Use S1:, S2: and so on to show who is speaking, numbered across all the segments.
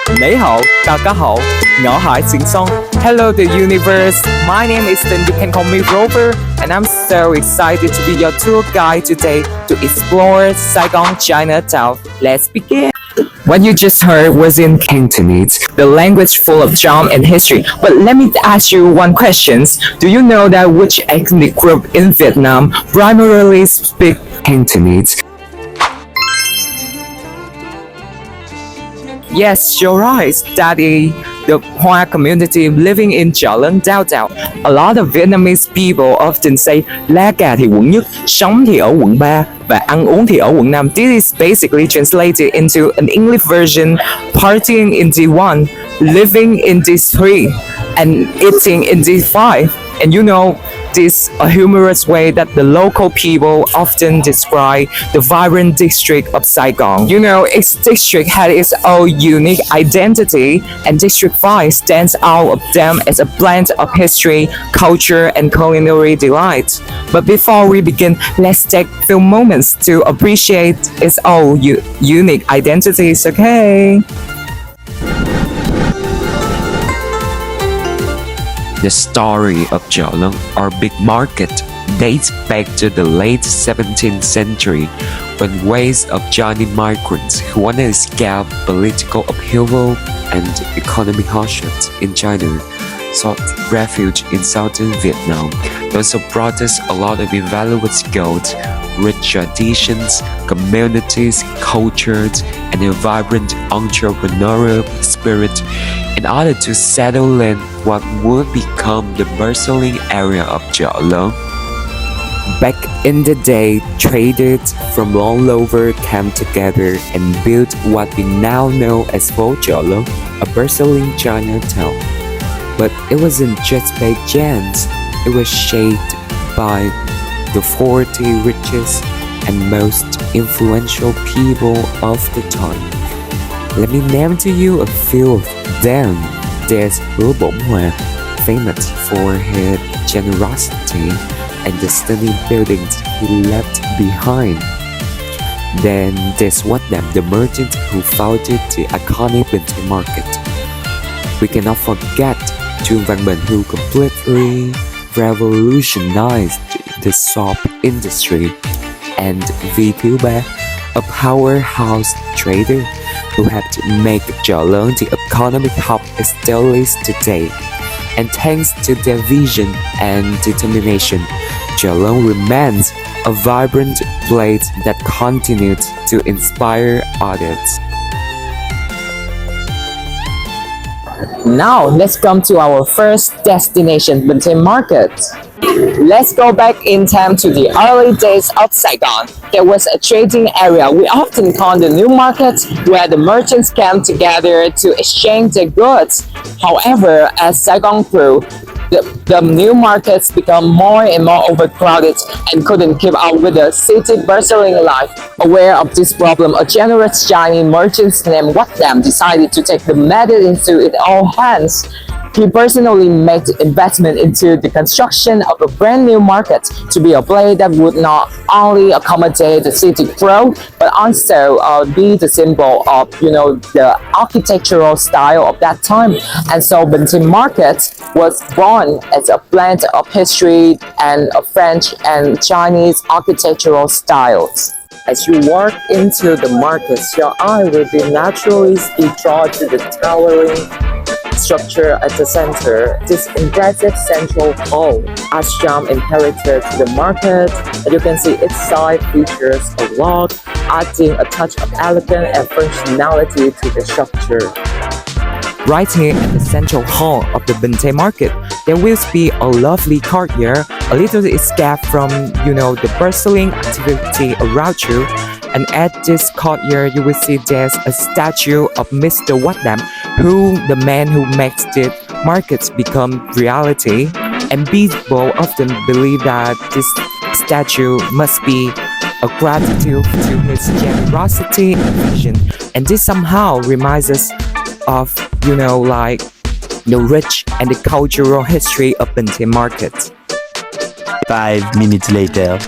S1: Nấy hậu, cao cá hậu, ngõ hải xịn song. Hello the universe, my name is Tin, you can call me Rover, and I'm so excited to be your tour guide today to explore Saigon Chinatown. Let's begin. What you just heard was in Cantonese, the language full of charm and history. But let me ask you one question. Do you know that which ethnic group in Vietnam primarily speak Cantonese? Yes, you're right. That is the Hoa community living in Chợ Lớn downtown. A lot of Vietnamese people often say lá cà thì quận nhất, sống thì ở quận 3 và ăn uống thì ở quận 5. This is basically translated into an English version: partying in D1, living in D3, and eating in D5. And you know, this a humorous way that the local people often describe the vibrant district of Saigon. You know, each district had its own unique identity, and District 5 stands out of them as a blend of history, culture, and culinary delight. But before we begin, let's take a few moments to appreciate its own unique identities, okay?
S2: The story of Chợ Lớn, or Big Market, dates back to the late 17th century when waves of Chinese migrants who wanted to escape political upheaval and economic hardships in China sought refuge in southern Vietnam. They also brought us a lot of invaluable skills, rich traditions, communities, cultures, and a vibrant entrepreneurial spirit in order to settle in what would become the bustling area of Chợ Lớn.
S1: Back in the day, traders from all over came together and built what we now know as phố Chợ Lớn, a bustling Chinatown. But it wasn't just by chance, it was shaped by the 40 richest and most influential people of the time. Let me name to you a few of them. There's Hứa Bổn Hòa, famous for his generosity and the stunning buildings he left behind. Then there's Wat Nam, the merchant who founded the iconic Bình Tây Market. We cannot forget Trương Văn Bình, who completely revolutionized the shop industry, and MVie Tr, a powerhouse trader who helped make Chợ Lớn the economic hub it still is today. And thanks to their vision and determination, Chợ Lớn remains a vibrant place that continues to inspire others. Now, let's come to our first destination, Bình Tây Market. Let's go back in time to the early days of Saigon. There was a trading area we often call the New Market, where the merchants came together to exchange their goods. However, as Saigon grew, the new markets become more and more overcrowded and couldn't keep up with the city bustling life. Aware of this problem, a generous Chinese merchant named Wat Nam decided to take the matter into its own hands. He personally made investment into the construction of a brand new market to be a place that would not only accommodate the city growth, but also be the symbol of, you know, the architectural style of that time. And so Bình Tây Market was born as a blend of history and French and Chinese architectural styles. As you walk into the market, your eye will be naturally be drawn to the towering structure at the center. This impressive central hall adds charm and character to the market. As you can see, its side features a log, adding a touch of elegance and functionality to the structure. Right here at the central hall of the Bình Tây Market, there will be a lovely courtyard, a little escape from, you know, the bustling activity around you. And at this courtyard, you will see there's a statue of Mr. Wat Nam, who the man who makes the markets become reality. And people often believe that this statue must be a gratitude to his generosity and vision. And this somehow reminds us of, you know, like the rich and the cultural history of Bình Tây Market.
S3: 5 minutes later.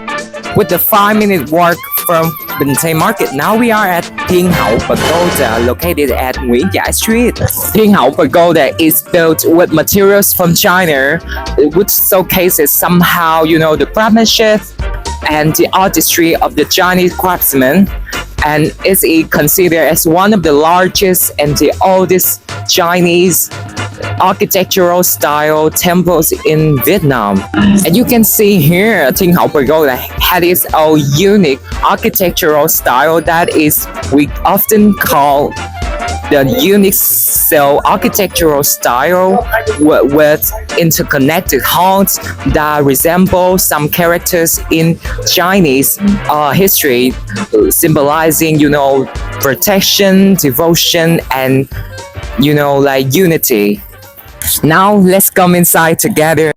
S1: With the 5-minute walk from Bình Tây Market. Now we are at Thiên Hậu Pagoda, located at Nghĩa An Street. Thiên Hậu Pagoda is built with materials from China, which showcases somehow, the craftsmanship and the artistry of the Chinese craftsmen, and is considered as one of the largest and the oldest Chinese architectural style temples in Vietnam. And you can see here, Thiên Hậu Pagoda had its own unique architectural style that is we often call the unique cell architectural style with interconnected halls that resemble some characters in Chinese history, symbolizing, protection, devotion, and, like unity. Now let's come inside together.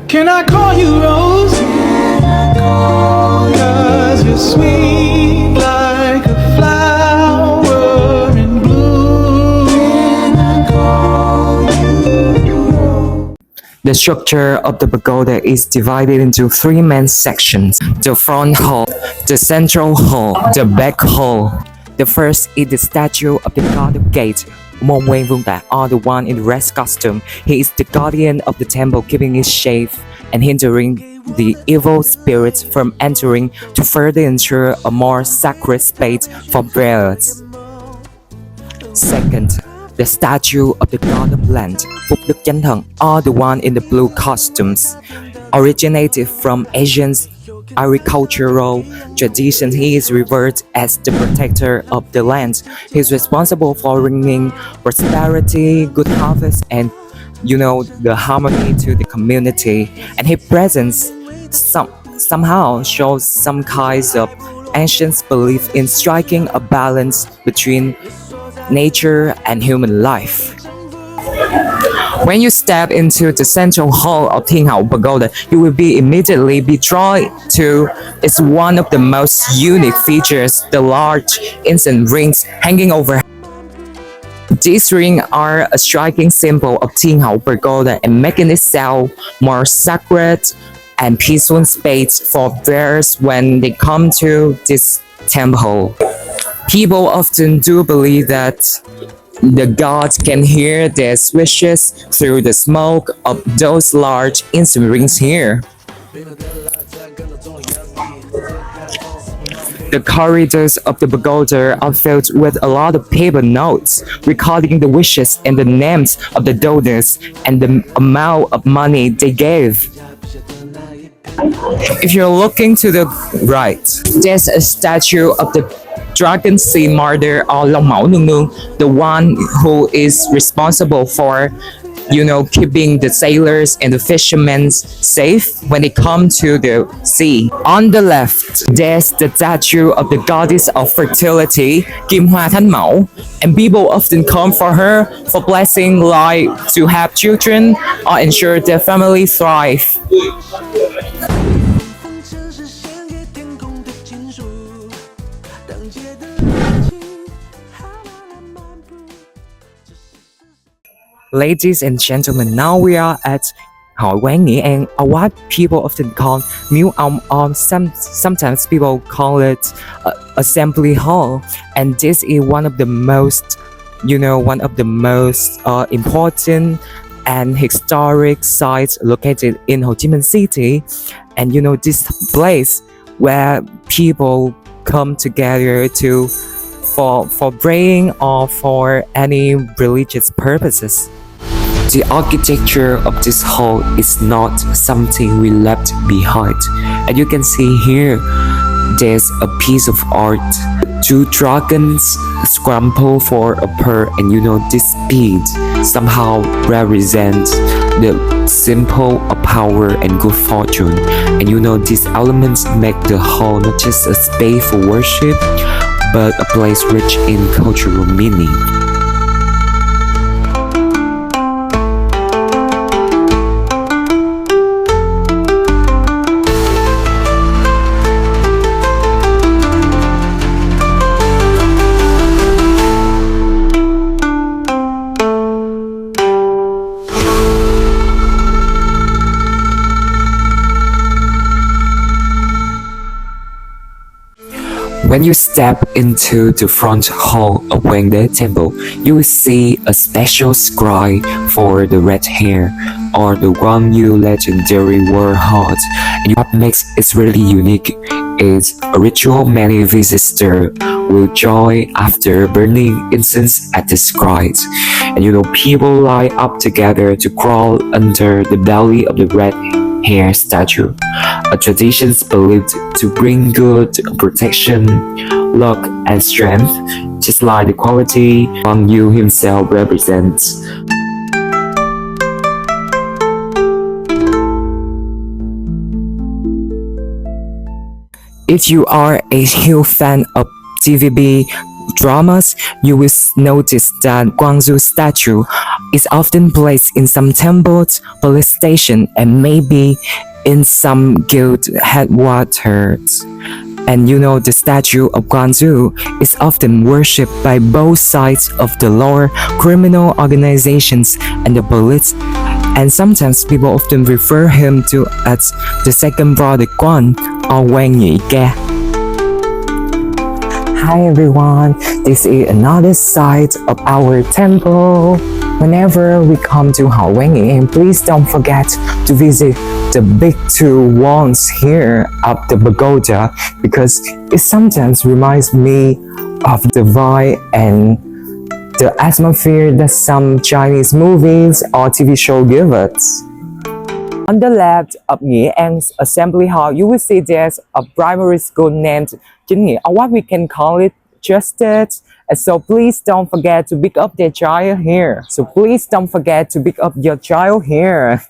S3: Can I call you Rose? Cause you're sweet like a flower in bloom.
S1: The structure of the pagoda is divided into three main sections: the front hall, the central hall, the back hall. The first is the statue of the god of gate, Môn Nguyên Vương Tạc, or the one in the red costume. He is the guardian of the temple, keeping it safe and hindering the evil spirits from entering to further ensure a more sacred space for prayers. Second, the statue of the god of land, Phúc Đức Chánh Thần, or the one in the blue costumes. Originated from Asian agricultural tradition, he is revered as the protector of the land. He is responsible for bringing prosperity, good harvest, and the harmony to the community. And his presence somehow shows some kinds of ancient belief in striking a balance between nature and human life. When you step into the central hall of Thiên Hậu Pagoda, you will immediately be drawn to its one of the most unique features, the large incense rings hanging over. These rings are a striking symbol of Thiên Hậu Pagoda and making itself more sacred and peaceful space for prayers when they come to this temple. People often do believe that the gods can hear their wishes through the smoke of those large incense rings here. The corridors of the pagoda are filled with a lot of paper notes recording the wishes and the names of the donors and the amount of money they gave. If you're looking to the right, there's a statue of the Dragon Sea Martyr or Long Mẫu Nương Nương, the one who is responsible for, keeping the sailors and the fishermen safe when they come to the sea. On the left, there's the statue of the goddess of fertility, Kim Hoa Thánh Mẫu, and people often come for her for blessing, like to have children or ensure their family thrive. Ladies and gentlemen, now we are at Hội quán Nghĩa An, or what people often call Miếu Ông, or sometimes people call it Assembly Hall. And this is one of the most, important and historic sites located in Ho Chi Minh City. And this place where people come together for praying or for any religious purposes. The architecture of this hall is not something we left behind. And you can see here, there's a piece of art. Two dragons scramble for a pearl, and this speed somehow represents the symbol of power and good fortune. And these elements make the hall not just a space for worship, but a place rich in cultural meaning.
S2: When you step into the front hall of MVie Temple, you will see a special shrine for the red hair, or the Gwangyu legendary war heart. And what makes it really unique is a ritual many visitors will join after burning incense at the shrine. And people line up together to crawl under the belly of the red hair statue, a tradition believed to bring good protection, luck, and strength, just like the quality Wang Yu himself represents. If you are a huge fan of TVB dramas, you will notice that Guangzhou statue is often placed in some temples, police station, and maybe in some guild headquarters. And the statue of Guangzhou is often worshipped by both sides of the law, criminal organizations, and the police. And sometimes people often refer him to as the second brother Guan or Wang Yige. Hi everyone, this is another side of our temple. Whenever we come to Haowengi, please don't forget to visit the big two wands here up the pagoda, because it sometimes reminds me of the vibe and the atmosphere that some Chinese movies or TV show give us. On the left of Nghĩa An Assembly Hall, you will see there's a primary school named Chinese, or what we can call it, Justice. And so please don't forget to pick up their child here. So please don't forget to pick up your child here.